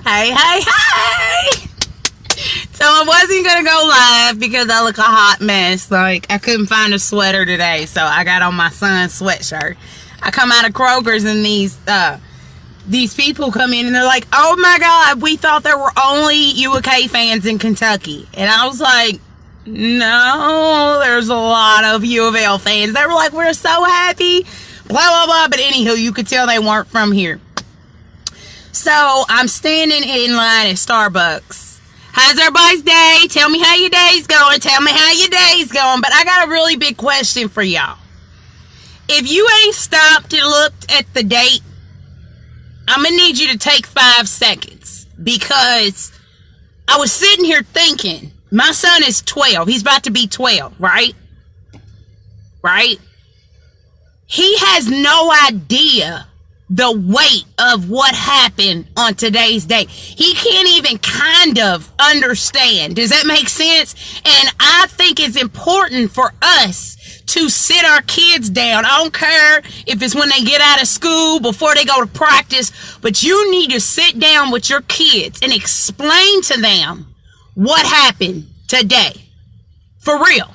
Hey, hey, hey! So I wasn't going to go live because I look a hot mess. Like, I couldn't find a sweater today, so I got on my son's sweatshirt. I come out of Kroger's and these people come in and they're like, oh my God, we thought there were only UK fans in Kentucky. And I was like, no, there's a lot of U of L fans. They were like, we're so happy, blah, blah, blah. But anywho, you could tell they weren't from here. So I'm standing in line at Starbucks. How's everybody's day? Tell me how your day's going. Tell me how your day's going. But I got a really big question for y'all. If you ain't stopped and looked at the date, I'm going to need you to take 5 seconds. Because I was sitting here thinking, my son is 12. He's about to be 12, right? Right? He has no idea the weight of what happened on today's day. He can't even kind of understand. Does that make sense? And I think it's important for us to sit our kids down. I don't care if it's when they get out of school, before they go to practice, but you need to sit down with your kids and explain to them what happened today. For real.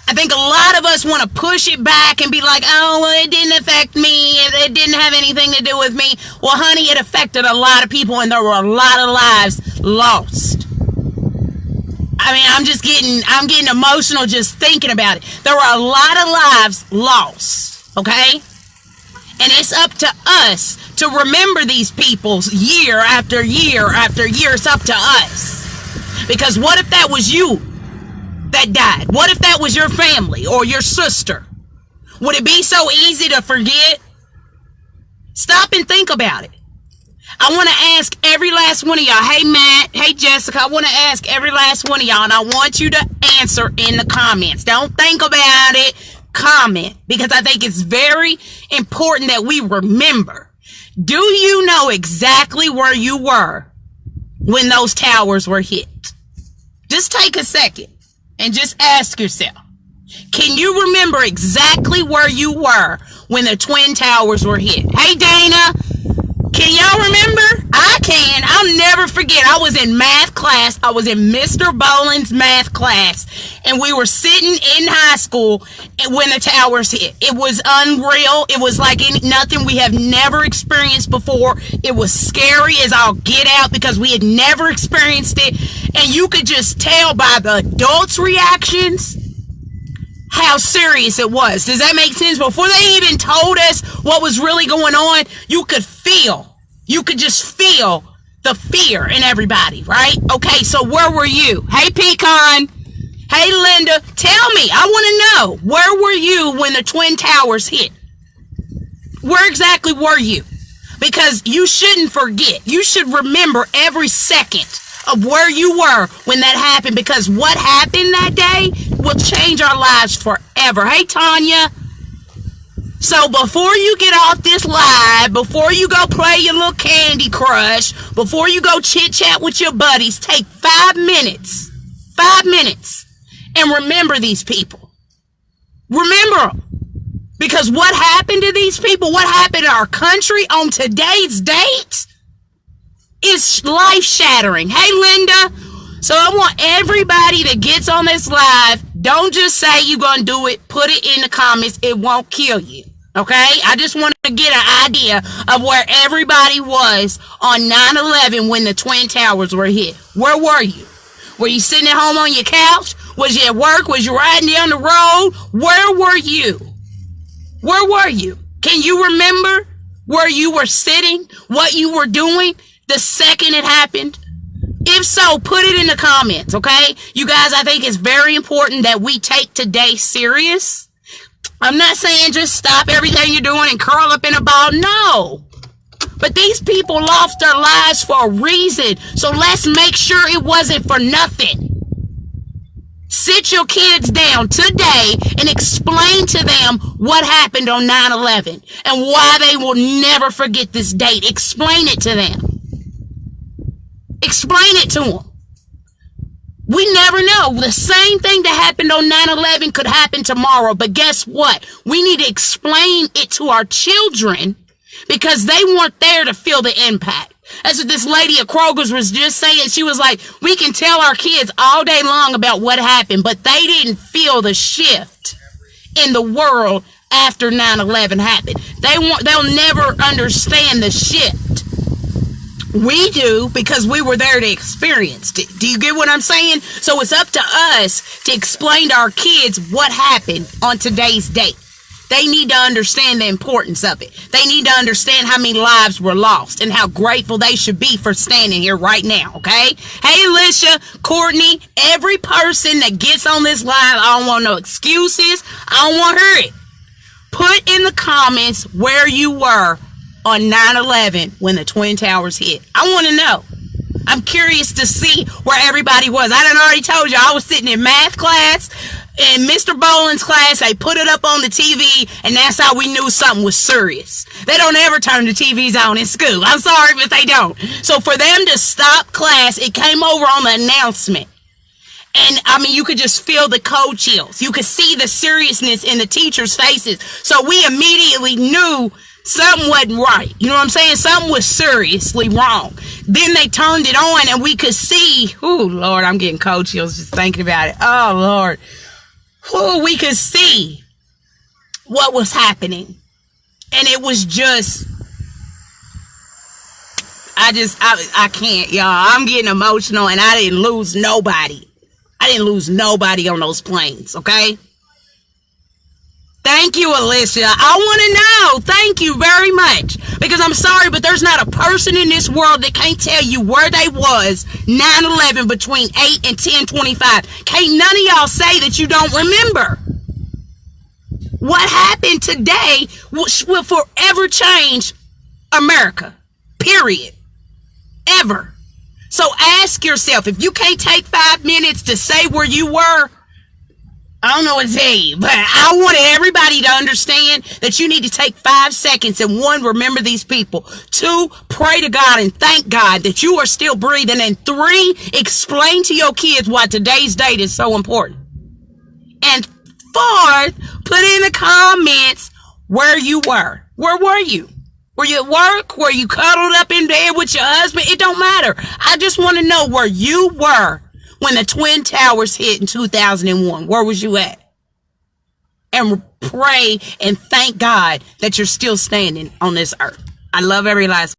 I think a lot of us want to push it back and be like, oh, well, it didn't affect me. It didn't have anything to do with me. Well, honey, it affected a lot of people, and there were a lot of lives lost. I mean, I'm getting emotional just thinking about it. There were a lot of lives lost, okay? And it's up to us to remember these people year after year after year. It's up to us. Because what if that was you that died? What if that was your family or your sister? Would it be so easy to forget? Stop and think about it. I want to ask every last one of y'all. Hey, Matt. Hey, Jessica. I want to ask every last one of y'all, and I want you to answer in the comments. Don't think about it. Comment. Because I think it's very important that we remember. Do you know exactly where you were when those towers were hit? Just take a second and just ask yourself. Can you remember exactly where you were when the Twin Towers were hit? Hey, Dana. Can y'all remember? I can. I'll never forget. I was in math class. I was in Mr. Boland's math class. And we were sitting in high school when the towers hit. It was unreal. It was like nothing we have never experienced before. It was scary as all get out because we had never experienced it. And you could just tell by the adults' reactions how serious it was. Does that make sense? Before they even told us what was really going on, you could just feel the fear in everybody, right? Okay, so where were you? Hey, Pecan. Hey, Linda. Tell me, I want to know, where were you when the Twin Towers hit? Where exactly were you? Because you shouldn't forget. You should remember every second of where you were when that happened, because what happened that day will change our lives forever. Hey, Tanya. So before you get off this live, before you go play your little Candy Crush, before you go chit-chat with your buddies, take 5 minutes. 5 minutes. And remember these people. Remember them. Because what happened to these people, what happened to our country on today's date is life-shattering. Hey, Linda. So I want everybody that gets on this live, don't just say you're going to do it. Put it in the comments. It won't kill you. Okay? I just want to get an idea of where everybody was on 9/11 when the Twin Towers were hit. Where were you? Were you sitting at home on your couch? Was you at work? Was you riding down the road? Where were you? Where were you? Can you remember where you were sitting? What you were doing the second it happened? If so, put it in the comments, okay? You guys, I think it's very important that we take today serious. I'm not saying just stop everything you're doing and curl up in a ball. No. But these people lost their lives for a reason. So let's make sure it wasn't for nothing. Sit your kids down today and explain to them what happened on 9/11 and why they will never forget this date. Explain it to them. Explain it to them. We never know. The same thing that happened on 9/11 could happen tomorrow. But guess what? We need to explain it to our children because they weren't there to feel the impact. That's what this lady at Kroger's was just saying. She was like, we can tell our kids all day long about what happened, but they didn't feel the shift in the world after 9/11 happened. They'll never understand the shift. We do, because we were there to experience it. Do you get what I'm saying? So it's up to us to explain to our kids what happened on today's date. They need to understand the importance of it. They need to understand how many lives were lost and how grateful they should be for standing here right now, okay? Hey, Alicia, Courtney, every person that gets on this live, I don't want no excuses. I don't want to hear it. Put in the comments where you were on 9/11 when the Twin Towers hit. I want to know. I'm curious to see where everybody was. I done already told you I was sitting in math class. In Mr. Boland's class, they put it up on the TV, and that's how we knew something was serious. They don't ever turn the TVs on in school. I'm sorry, but they don't. So for them to stop class, it came over on the announcement. And, I mean, you could just feel the cold chills. You could see the seriousness in the teachers' faces. So we immediately knew something wasn't right. You know what I'm saying? Something was seriously wrong. Then they turned it on, and we could see. Oh, Lord, I'm getting cold chills just thinking about it. Oh, Lord. We could see what was happening. And it was just, I can't, y'all. I'm getting emotional, and I didn't lose nobody. I didn't lose nobody on those planes, okay? Thank you, Alicia. I want to know. Thank you very much. Because I'm sorry, but there's not a person in this world that can't tell you where they was 9/11 between 8 and 10:25. Can't none of y'all say that you don't remember. What happened today will forever change America. Period. Ever. So ask yourself, if you can't take 5 minutes to say where you were, I don't know what to tell you, but I wanted everybody to understand that you need to take 5 seconds and 1, remember these people. 2, pray to God and thank God that you are still breathing. And 3, explain to your kids why today's date is so important. And 4th, put in the comments where you were. Where were you? Were you at work? Were you cuddled up in bed with your husband? It don't matter. I just want to know where you were when the Twin Towers hit in 2001. Where was you at? And pray and thank God that you're still standing on this earth. I love every last